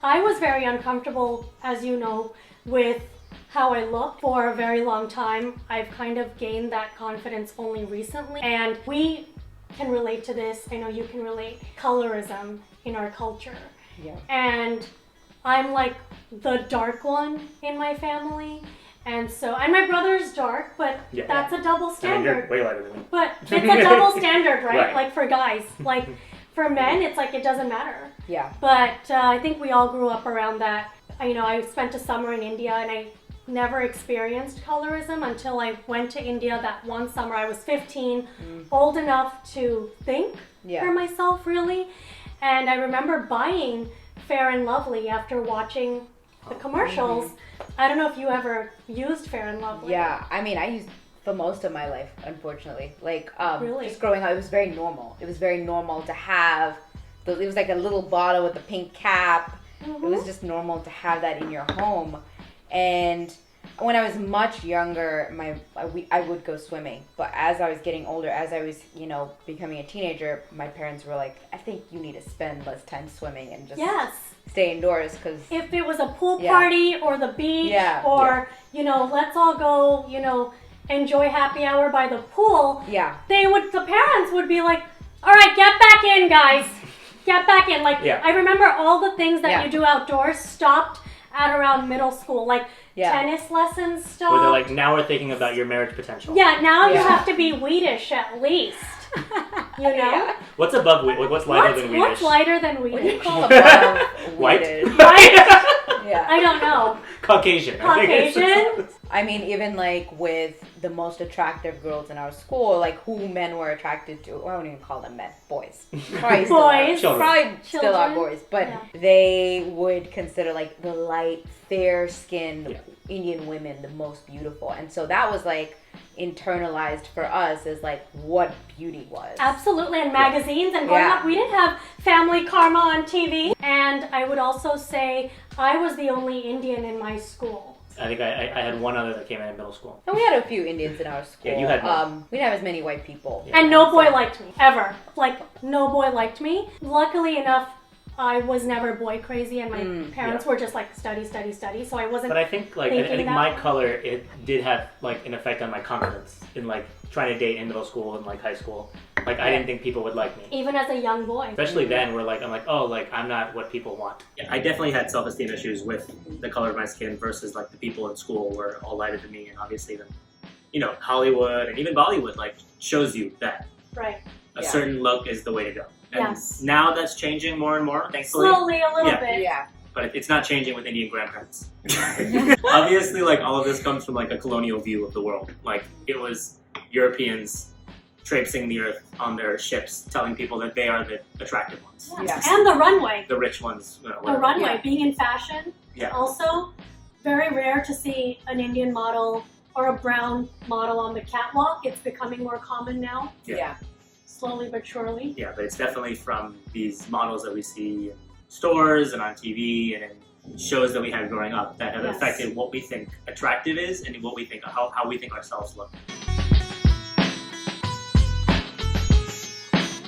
I was very uncomfortable, as you know, with how I look for a very long time. I've kind of gained that confidence only recently, and we can relate to this. I know you can relate. Colorism in our culture. Yeah. And I'm like the dark one in my family. And my brother's dark, but that's a double standard. And you're way lighter than me. But it's a double standard, right? Right. Like for guys. Like for men, it's like it doesn't matter. Yeah. But I think we all grew up around that. I spent a summer in India, and I never experienced colorism until I went to India that one summer. I was 15, old enough to think for myself, really. And I remember buying Fair and Lovely after watching the commercials. I don't know if you ever used Fair and Lovely. Yeah, I mean, I used for most of my life, unfortunately. Like, Really? just growing up, it was very normal. It was very normal to have, it was like a little bottle with a pink cap. It was just normal to have that in your home. And when I was much younger, I would go swimming. But as I was getting older, as I was, becoming a teenager, my parents were like, I think you need to spend less time swimming and just stay indoors. Because if it was a pool party or the beach or, let's all go, enjoy happy hour by the pool, the parents would be like, all right, get back in, guys. Get back in. Like, I remember all the things that you do outdoors stopped at around middle school. Like, tennis lessons stopped. Where they're like, now we're thinking about your marriage potential. Yeah, now you have to be Wheatish at least. You know? What's above Wheatish? What's lighter than Wheatish? What's lighter than Wheatish? What do you call above White? Wheatish? Right? Yeah. I don't know. Caucasian. Caucasian? I mean, even like with the most attractive girls in our school, like who men were attracted to, I wouldn't even call them men, boys. Probably still Boys. are, probably still are Children. boys, but they would consider like the light, fair-skinned Indian women the most beautiful. And so that was like internalized for us as like what beauty was. Absolutely, and magazines and growing up, we didn't have Family Karma on TV. And I would also say I was the only Indian in my school. I think I had one other that came in middle school. And we had a few Indians in our school. Yeah, you had one. We didn't have as many white people. Yeah. And no boy liked me, ever. Like, no boy liked me. Luckily enough, I was never boy crazy, and my parents were just like, study, study, study, so I wasn't. But I think my color, it did have like an effect on my confidence in like trying to date in middle school and like high school. Like I didn't think people would like me. Even as a young boy. Especially then, I'm like, oh, like I'm not what people want. Yeah, I definitely had self-esteem issues with the color of my skin versus like the people in school were all lighter than me, and obviously then, Hollywood and even Bollywood like shows you that a certain look is the way to go. And now that's changing more and more, thankfully. Slowly, a little bit. Yeah. But it's not changing with Indian grandparents. Obviously, like all of this comes from like a colonial view of the world. Like it was Europeans traipsing the earth on their ships, telling people that they are the attractive ones. Yeah. And the runway. The rich ones. The runway, being in fashion. Yeah. Also, very rare to see an Indian model or a brown model on the catwalk. It's becoming more common now. Yeah. Slowly but surely. Yeah, but it's definitely from these models that we see in stores and on TV and in shows that we had growing up that have affected what we think attractive is and what we think how we think ourselves look.